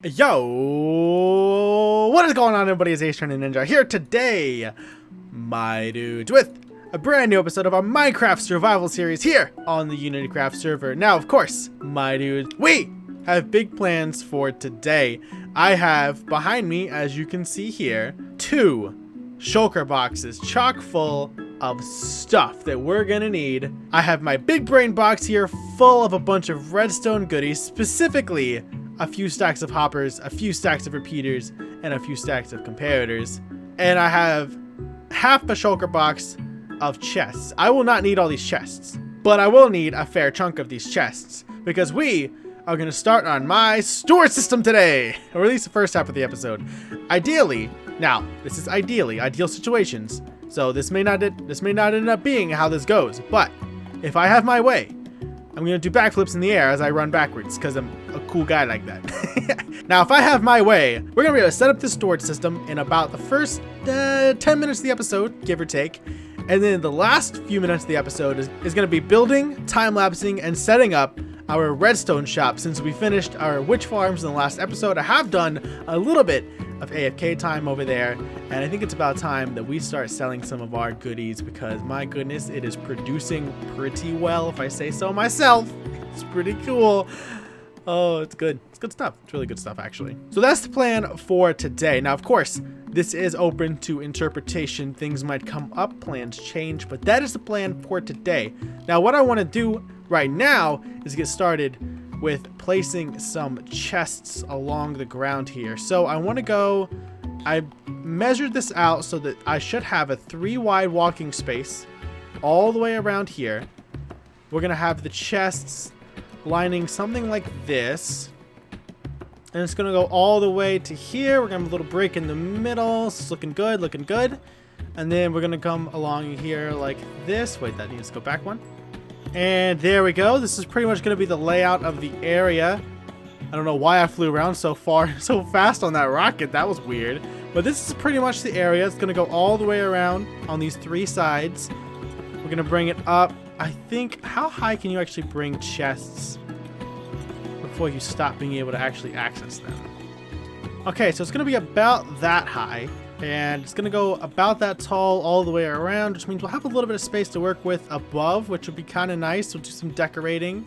Yo, what is going on, everybody? It's AceTrainerNinja here today, my dudes, with a brand new episode of our Minecraft survival series here on the UnityCraft server. Now, of course, my dudes, we have big plans for today. I have behind me, as you can see here, 2 shulker boxes chock full of stuff that we're gonna need. I have my big brain box here full of a bunch of redstone goodies, specifically a few stacks of hoppers, a few stacks of repeaters, and a few stacks of comparators. And I have half a shulker box of chests. I will not need all these chests, but I will need a fair chunk of these chests because we are going to start on my storage system today, or at least the first half of the episode. Ideally, now this is ideal situations, so this may not end up being how this goes, but if I have my way, I'm going to do backflips in the air as I run backwards because I'm a cool guy like that. Now, if I have my way, we're going to be able to set up this storage system in about the first 10 minutes of the episode, give or take. And then the last few minutes of the episode is going to be building, time-lapsing, and setting up our redstone shop. Since we finished our witch farms in the last episode, I have done a little bit of AFK time over there, and I think it's about time that we start selling some of our goodies because, my goodness, it is producing pretty well, if I say so myself. It's pretty cool. Oh, it's good. It's good stuff. It's really good stuff, actually. So that's the plan for today. Now, of course, this is open to interpretation. Things might come up, plans change, but that is the plan for today. Now, what I want to do right now is get started with placing some chests along the ground here. So I want to go, I measured this out so that I should have a 3 wide walking space all the way around here. We're going to have the chests lining something like this. And it's going to go all the way to here. We're going to have a little break in the middle. It's looking good, looking good. And then we're going to come along here like this. Wait, that needs to go back one. And there we go. This is pretty much going to be the layout of the area. I don't know why I flew around so fast on that rocket. That was weird. But this is pretty much the area. It's going to go all the way around on these 3 sides. We're going to bring it up. I think, how high can you actually bring chests before you stop being able to actually access them? Okay, so it's going to be about that high. And it's going to go about that tall all the way around, which means we'll have a little bit of space to work with above, which would be kind of nice. We'll do some decorating,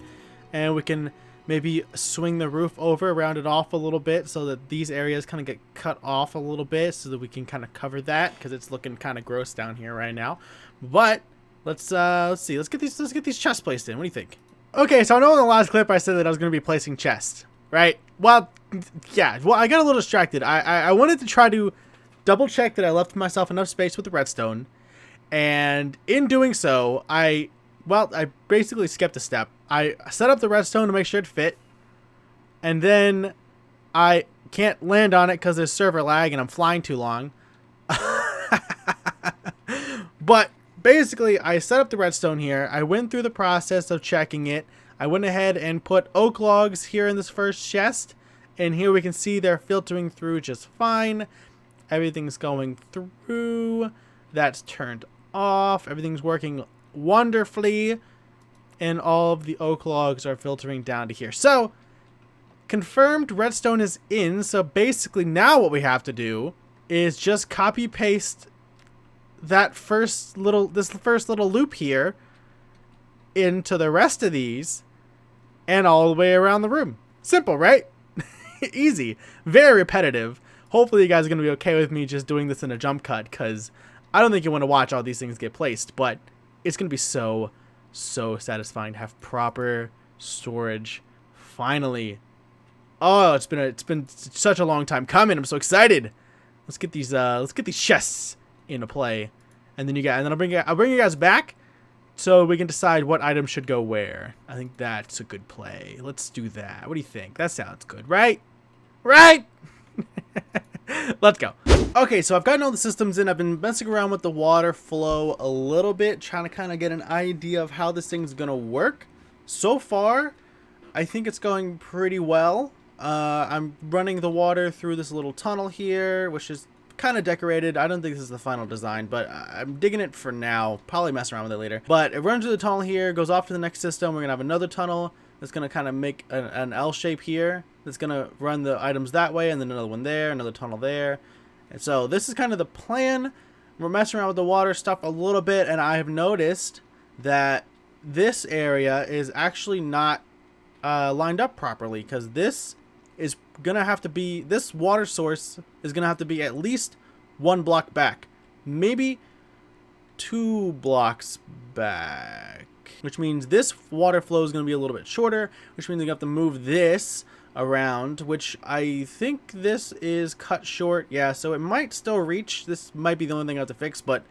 and we can maybe swing the roof over, round it off a little bit so that these areas kind of get cut off a little bit so that we can kind of cover that because it's looking kind of gross down here right now. But let's see. Let's get these chests placed in. What do you think? Okay, so I know in the last clip I said that I was going to be placing chests, right? Well, yeah. Well, I got a little distracted. I wanted to try to double check that I left myself enough space with the redstone, and in doing so, I basically skipped a step. I set up the redstone to make sure it fit, and then I can't land on it because there's server lag and I'm flying too long. But basically, I set up the redstone here. I went through the process of checking it. I went ahead and put oak logs here in this first chest, and here we can see they're filtering through just fine. Everything's going through. That's turned off. Everything's working wonderfully. And all of the oak logs are filtering down to here. So, confirmed redstone is in. So, basically, now what we have to do is just copy paste this first little loop here into the rest of these and all the way around the room. Simple, right? Easy. Very repetitive. Hopefully you guys are going to be okay with me just doing this in a jump cut because I don't think you want to watch all these things get placed, but it's going to be so satisfying to have proper storage finally. Oh, it's been such a long time coming. I'm so excited. Let's get these chests into play. And then I'll bring you guys back so we can decide what items should go where. I think that's a good play. Let's do that. What do you think? That sounds good, right? Right? Let's go. Okay, so I've gotten all the systems in. I've been messing around with the water flow a little bit, trying to kind of get an idea of how this thing's gonna work. So far, I think it's going pretty well. I'm running the water through this little tunnel here, which is kind of decorated. I don't think this is the final design, but I'm digging it for now. Probably mess around with it later. But it runs through the tunnel here, goes off to the next system. We're gonna have another tunnel that's gonna kind of make an L shape here. that's gonna run the items that way, and then another one there, another tunnel there. And so this is kind of the plan. We're messing around with the water stuff a little bit, and I have noticed that this area is actually not lined up properly, because this is gonna have to be, this water source is gonna have to be at least 1 block back, maybe 2 blocks back, which means this water flow is going to be a little bit shorter, which means we have to move this around, which I think this is cut short. Yeah, so it might still reach. This might be the only thing I have to fix, but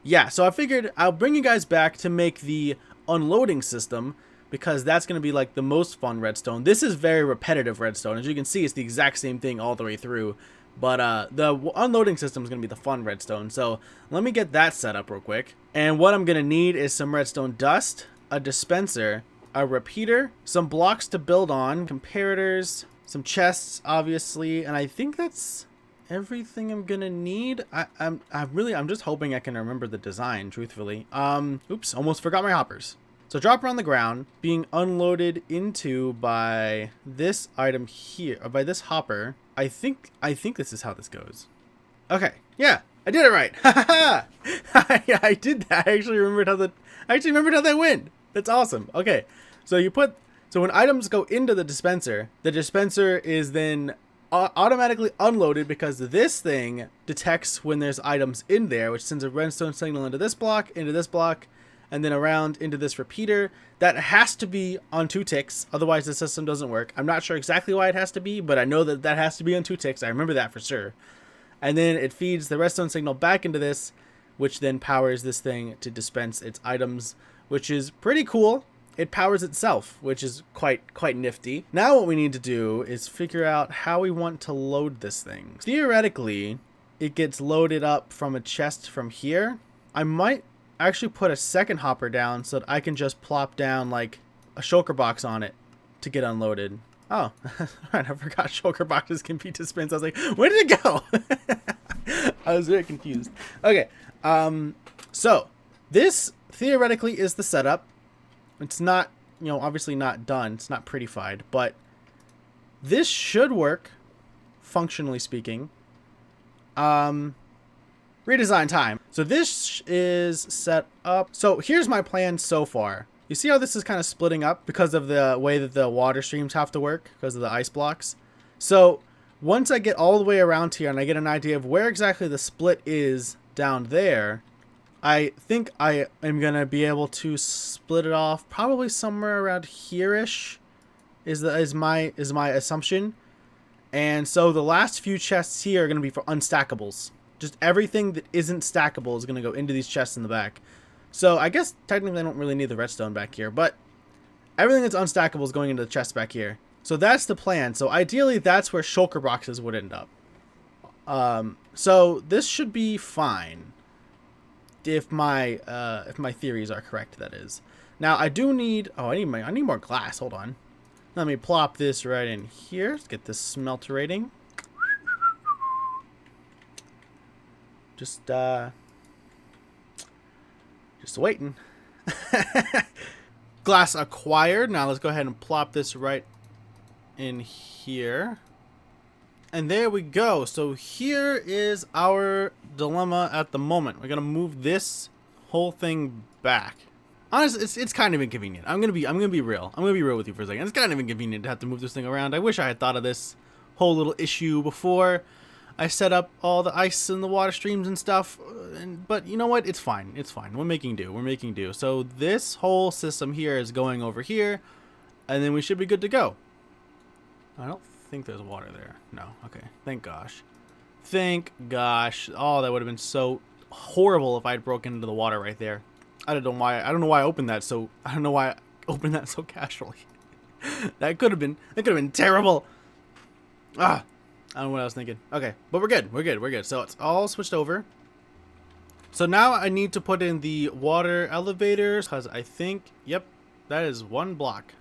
yeah, so I figured I'll bring you guys back to make the unloading system, because that's going to be like the most fun redstone. This is very repetitive redstone. As you can see, it's the exact same thing all the way through. But the unloading system is going to be the fun redstone. So let me get that set up real quick. And what I'm going to need is some redstone dust, a dispenser, a repeater, some blocks to build on, comparators, some chests, obviously. And I think that's everything I'm going to need. I'm just hoping I can remember the design, truthfully. Oops, almost forgot my hoppers. So drop on the ground, being unloaded into by this item here, or by this hopper. I think this is how this goes. Okay, yeah, I did it right. I did that. I actually remembered how that went. That's awesome. Okay, so when items go into the dispenser is then automatically unloaded, because this thing detects when there's items in there, which sends a redstone signal into this block, and then around into this repeater. That has to be on 2 ticks, otherwise the system doesn't work. I'm not sure exactly why it has to be, but I know that has to be on 2 ticks. I remember that for sure. And then it feeds the redstone signal back into this, which then powers this thing to dispense its items, which is pretty cool. It powers itself, which is quite nifty. Now what we need to do is figure out how we want to load this thing. Theoretically, it gets loaded up from a chest from here. I might actually put a second hopper down so that I can just plop down like a shulker box on it to get unloaded. Oh, right, I forgot shulker boxes can be dispensed. I was like, where did it go? I was very confused. Okay, so this theoretically is the setup. It's not, obviously not done. It's not prettified, but this should work, functionally speaking. Redesign time. So this is set up. So here's my plan so far. You see how this is kind of splitting up because of the way that the water streams have to work because of the ice blocks. So once I get all the way around here and I get an idea of where exactly the split is down there, I think I am going to be able to split it off probably somewhere around here-ish is my assumption. And so the last few chests here are going to be for unstackables. Just everything that isn't stackable is going to go into these chests in the back. So I guess technically I don't really need the redstone back here, but everything that's unstackable is going into the chest back here. So that's the plan. So ideally that's where shulker boxes would end up. So this should be fine if my theories are correct, that is. Now I do need, I need more glass. Hold on. Let me plop this right in here. Let's get this smelter rating. Just waiting. Glass acquired. Now let's go ahead and plop this right in here. And there we go. So here is our dilemma at the moment. We're gonna move this whole thing back. Honestly, it's kind of inconvenient. I'm gonna be real. I'm gonna be real with you for a second. It's kind of inconvenient to have to move this thing around. I wish I had thought of this whole little issue before I set up all the ice and the water streams and stuff, but you know what? It's fine. It's fine. We're making do. So this whole system here is going over here, and then we should be good to go. I don't think there's water there. No. Okay. Thank gosh. Oh, that would have been so horrible if I had broken into the water right there. I don't know why I opened that so casually. That could have been terrible. I don't know what I was thinking. Okay, but we're good. So it's all switched over. So now I need to put in the water elevators, because I think, yep, that is 1 block.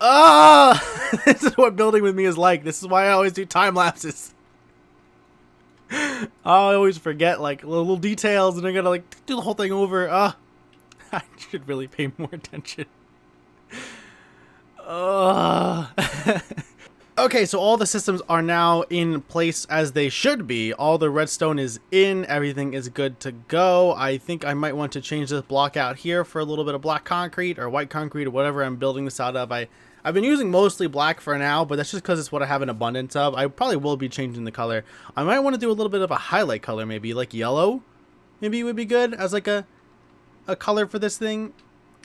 Ah! This is what building with me is like. This is why I always do time lapses. I always forget like little details, and I gotta like do the whole thing over. I should really pay more attention. Okay, so all the systems are now in place as they should be. All the redstone is in, everything is good to go. I think I might want to change this block out here for a little bit of black concrete or white concrete or whatever I'm building this out of. I've been using mostly black for now, but that's just because it's what I have an abundance of. I probably will be changing the color. I might want to do a little bit of a highlight color, maybe like yellow. Maybe would be good as like a color for this thing.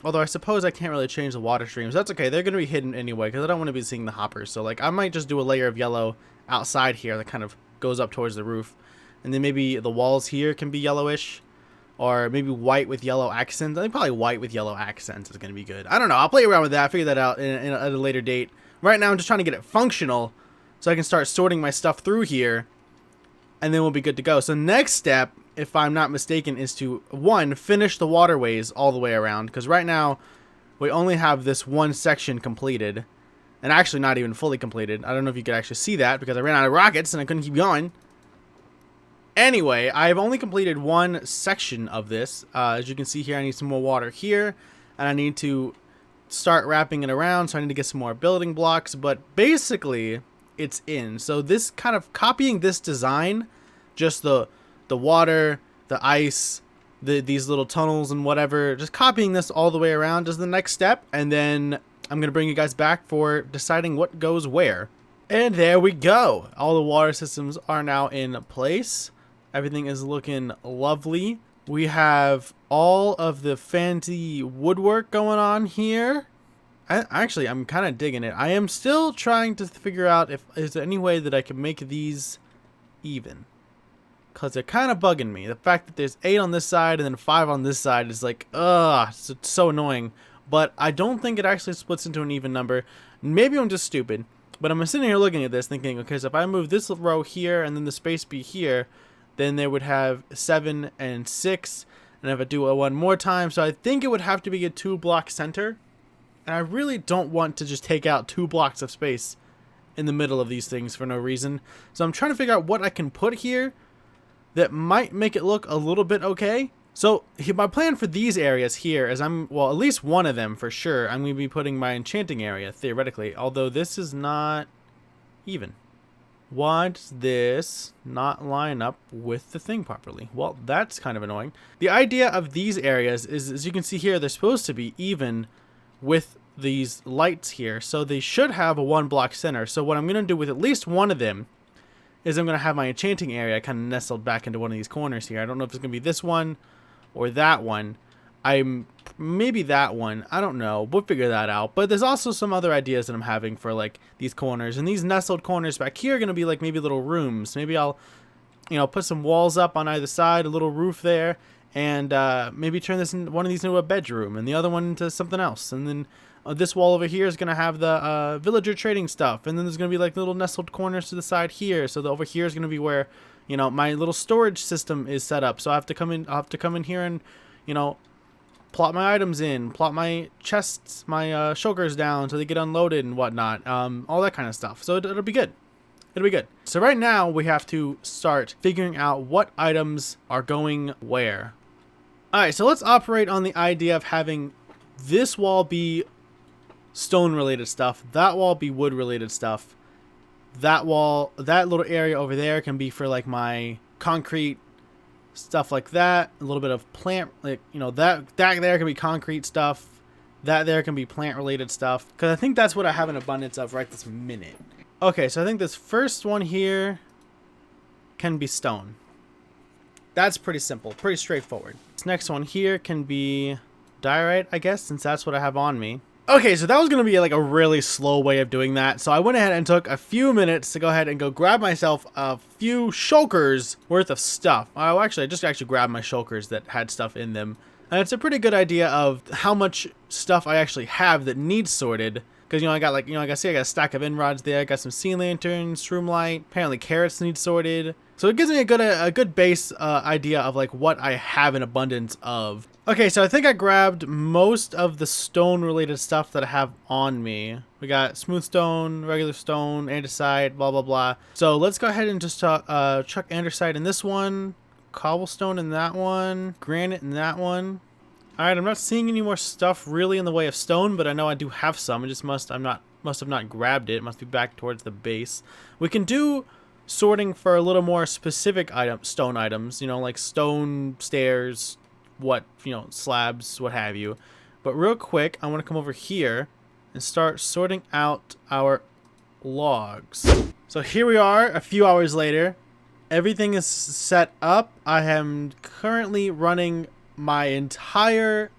Although I suppose I can't really change the water streams. That's okay. They're going to be hidden anyway because I don't want to be seeing the hoppers. So like I might just do a layer of yellow outside here that kind of goes up towards the roof. And then maybe the walls here can be yellowish. Or maybe white with yellow accents. I think probably white with yellow accents is going to be good. I don't know. I'll play around with that. I'll figure that out at a later date. Right now I'm just trying to get it functional so I can start sorting my stuff through here. And then we'll be good to go. So next step, if I'm not mistaken, is to, one, finish the waterways all the way around. Because right now, we only have this one section completed. And actually not even fully completed. I don't know if you could actually see that because I ran out of rockets and I couldn't keep going. Anyway, I've only completed one section of this. As you can see here, I need some more water here. And I need to start wrapping it around. So I need to get some more building blocks. But basically, it's in. So this kind of copying this design, just the water, the ice, these little tunnels and whatever, just copying this all the way around is the next step. And then I'm going to bring you guys back for deciding what goes where. And there we go. All the water systems are now in place. Everything is looking lovely. We have all of the fancy woodwork going on here. Actually, I'm kind of digging it. I am still trying to figure out if there's any way that I can make these even. Because they're kind of bugging me. The fact that there's 8 on this side and then 5 on this side is like, it's so annoying. But I don't think it actually splits into an even number. Maybe I'm just stupid. But I'm sitting here looking at this thinking, okay, so if I move this row here and then the space be here, then they would have 7 and 6. And if I do it one more time, so I think it would have to be a 2-block center. And I really don't want to just take out 2 blocks of space in the middle of these things for no reason. So I'm trying to figure out what I can put here that might make it look a little bit okay. So my plan for these areas here is at least one of them for sure, I'm going to be putting my enchanting area, theoretically. Although this is not even. Why does this not line up with the thing properly? Well, that's kind of annoying. The idea of these areas is, as you can see here, they're supposed to be even with these lights here. So they should have a 1-block center. So what I'm going to do with at least one of them is I'm going to have my enchanting area kind of nestled back into one of these corners here. I don't know if it's going to be this one or that one. Maybe that one. I don't know. We'll figure that out. But there's also some other ideas that I'm having for like these corners. And these nestled corners back here are going to be like maybe little rooms. Maybe I'll, put some walls up on either side, a little roof there. And maybe turn one of these into a bedroom and the other one into something else. And then this wall over here is going to have the villager trading stuff. And then there's going to be like little nestled corners to the side here. So over here is going to be where, my little storage system is set up. So I'll have to come in here and, plot my items in, plot my chests, my shulkers down so they get unloaded and whatnot. All that kind of stuff. So it'll be good. It'll be good. So right now we have to start figuring out what items are going where. Alright, so let's operate on the idea of having this wall be stone related stuff, that wall be wood related stuff, that little area over there can be for like my concrete stuff like that, a little bit of plant, like, that there can be concrete stuff, that there can be plant related stuff, because I think that's what I have an abundance of right this minute. Okay, so I think this first one here can be stone. That's pretty simple, pretty straightforward. This next one here can be diorite, I guess, since that's what I have on me. Okay, so that was going to be like a really slow way of doing that. So I went ahead and took a few minutes to go ahead and go grab myself a few shulkers worth of stuff. I just grabbed my shulkers that had stuff in them. And it's a pretty good idea of how much stuff I actually have that needs sorted. Because, I got I got a stack of rods there. I got some sea lanterns, shroom light. Apparently carrots need sorted. So it gives me a good base idea of like what I have in abundance of. Okay, so I think I grabbed most of the stone related stuff that I have on me. We got smooth stone, regular stone, andesite, blah, blah, blah. So let's go ahead and just chuck andesite in this one, cobblestone in that one, granite in that one. Alright, I'm not seeing any more stuff really in the way of stone, but I know I do have some. I'm not Must have not grabbed it. It must be back towards the base. We can do sorting for a little more specific stone items, you know, like stone stairs, slabs, what have you. But real quick, I want to come over here and start sorting out our logs. So here we are a few hours later. Everything is set up. I am currently running my entire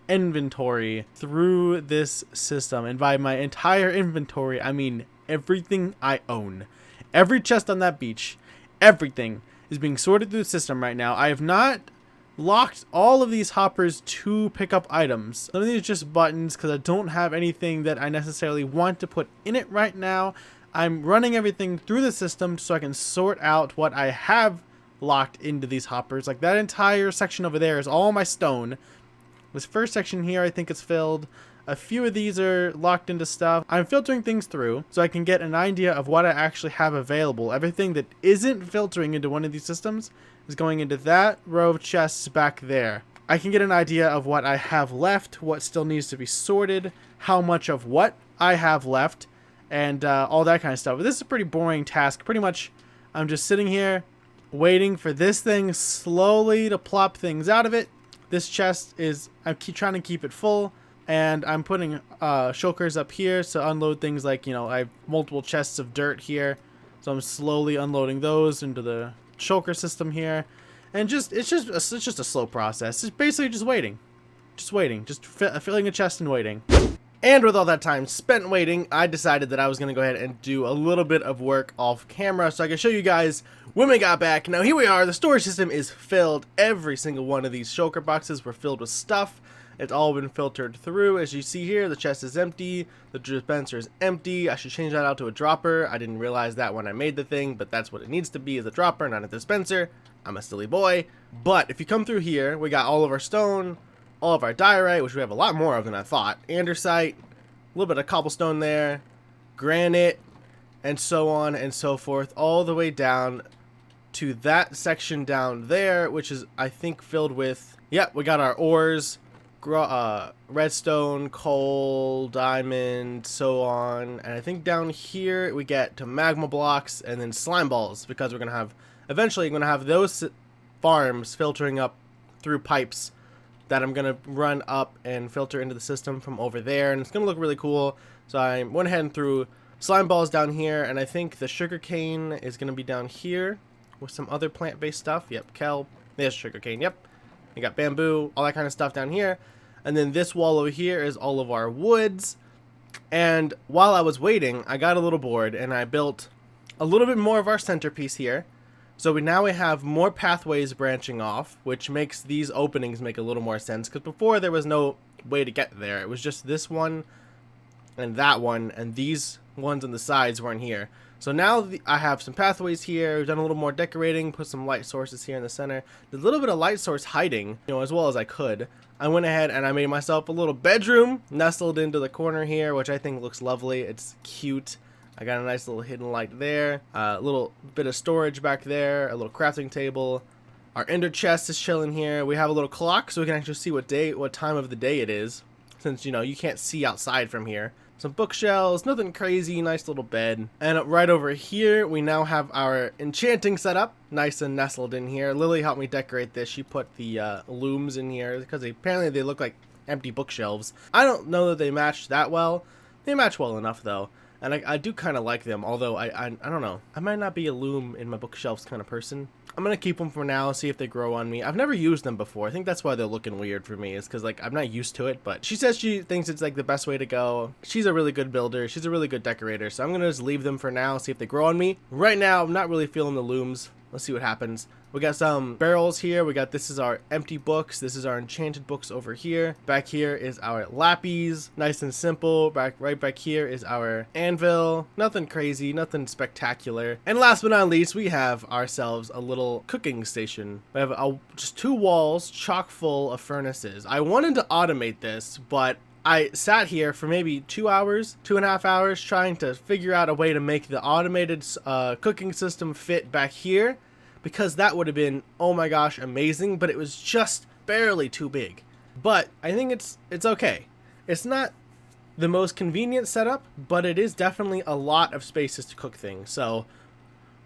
inventory through this system, and by my entire inventory I mean everything I own. Every chest on that beach, everything is being sorted through the system right now. I have not locked all of these hoppers to pick up items. Some of these are just buttons because I don't have anything that I necessarily want to put in it right now. I'm running everything through the system so I can sort out what I have locked into these hoppers. Like that entire section over there is all my stone. This first section here, I think it's filled. A few of these are locked into stuff. I'm filtering things through so I can get an idea of what I actually have available. Everything that isn't filtering into one of these systems is going into that row of chests back there. I can get an idea of what I have left, what still needs to be sorted, how much of what I have left, and all that kind of stuff. But this is a pretty boring task. Pretty much I'm just sitting here waiting for this thing slowly to plop things out of it. This chest is, I keep trying to keep it full, and I'm putting shulkers up here to unload things like, you know, I have multiple chests of dirt here. So I'm slowly unloading those into the shulker system here. And it's just a slow process. It's basically just waiting. Just filling a chest and waiting. And with all that time spent waiting, I decided that I was going to go ahead and do a little bit of work off camera so I can show you guys when we got back. Now here we are, the storage system is filled. Every single one of these shulker boxes were filled with stuff. It's all been filtered through. As you see here, the chest is empty, the dispenser is empty. I should change that out to a dropper. I didn't realize that when I made the thing, but that's what it needs to be, is a dropper, not a dispenser. I'm a silly boy. But if you come through here, we got all of our stone, all of our diorite, which we have a lot more of than I thought, andesite, a little bit of cobblestone there, granite, and so on and so forth, all the way down to that section down there, which is, I think, filled with, we got our ores, redstone, coal, diamond, so on. And I think down here we get to magma blocks and then slime balls, because we're gonna have eventually those farms filtering up through pipes that I'm gonna run up and filter into the system from over there, and it's gonna look really cool. So I went ahead and threw slime balls down here, and I think the sugarcane is gonna be down here with some other plant-based stuff. Yep, kelp, there's sugarcane. Yep, you got bamboo, all that kind of stuff down here. And then this wall over here is all of our woods. And while I was waiting, I got a little bored and I built a little bit more of our centerpiece here. So we have more pathways branching off, which makes these openings make a little more sense, because before there was no way to get there. It was just this one and that one, and these ones on the sides weren't here. So now I have some pathways here. We've done a little more decorating, put some light sources here in the center. There's a little bit of light source hiding, you know, as well as I could. I went ahead and I made myself a little bedroom nestled into the corner here, which I think looks lovely. It's cute. I got a nice little hidden light there, a little bit of storage back there, a little crafting table. Our ender chest is chilling here. We have a little clock so we can actually see what time of the day it is, since, you know, you can't see outside from here. Some bookshelves, nothing crazy, nice little bed. And right over here, we now have our enchanting setup, nice and nestled in here. Lily helped me decorate this. She put the looms in here because apparently they look like empty bookshelves. I don't know that they match that well. They match well enough though. And I do kind of like them, although I don't know. I might not be a loom in my bookshelves kind of person. I'm going to keep them for now, see if they grow on me. I've never used them before. I think that's why they're looking weird for me, is because, like, I'm not used to it. But she says she thinks it's, like, the best way to go. She's a really good builder. She's a really good decorator. So I'm going to just leave them for now, see if they grow on me. Right now, I'm not really feeling the looms. Let's see what happens. We got some barrels here. This is our empty books. This is our enchanted books over here. Back here is our lapis. Nice and simple. Right back here is our anvil. Nothing crazy, nothing spectacular. And last but not least, we have ourselves a little cooking station. We have just 2 walls chock full of furnaces. I wanted to automate this, but I sat here for maybe 2 hours, 2.5 hours, trying to figure out a way to make the automated cooking system fit back here, because that would have been, oh my gosh, amazing, but it was just barely too big. But I think it's okay. It's not the most convenient setup, but it is definitely a lot of spaces to cook things. So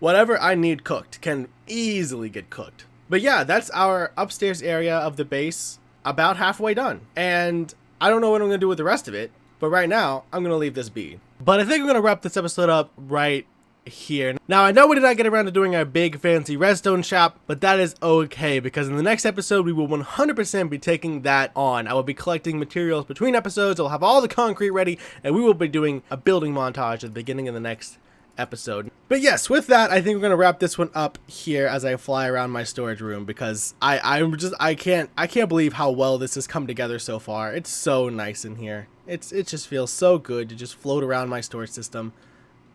whatever I need cooked can easily get cooked. But yeah, that's our upstairs area of the base, about halfway done. And I don't know what I'm going to do with the rest of it, but right now I'm going to leave this be. But I think I'm going to wrap this episode up right here. Now, I know we did not get around to doing our big fancy redstone shop, but that is okay, because in the next episode we will 100% be taking that on. I will be collecting materials between episodes. I'll have all the concrete ready, and we will be doing a building montage at the beginning of the next episode. But yes, with that, I think we're gonna wrap this one up here as I fly around my storage room, because I can't believe how well this has come together so far. It's so nice in here. It just feels so good to just float around my storage system.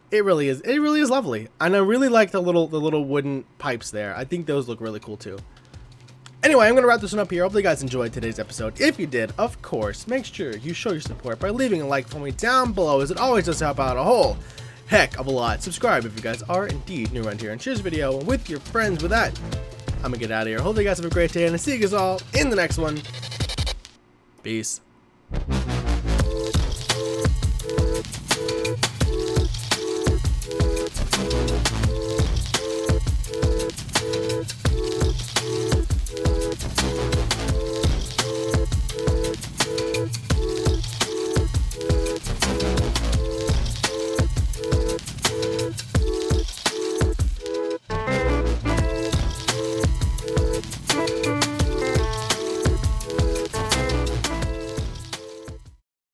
It really is lovely, and I really like the little wooden pipes there. I think those look really cool too. Anyway, I'm going to wrap this one up here. Hopefully you guys enjoyed today's episode. If you did, of course, make sure you show your support by leaving a like for me down below, as it always does help out a whole heck of a lot. Subscribe if you guys are indeed new around here, and share this video with your friends. With that, I'm going to get out of here. Hopefully you guys have a great day, and I'll see you guys all in the next one. Peace.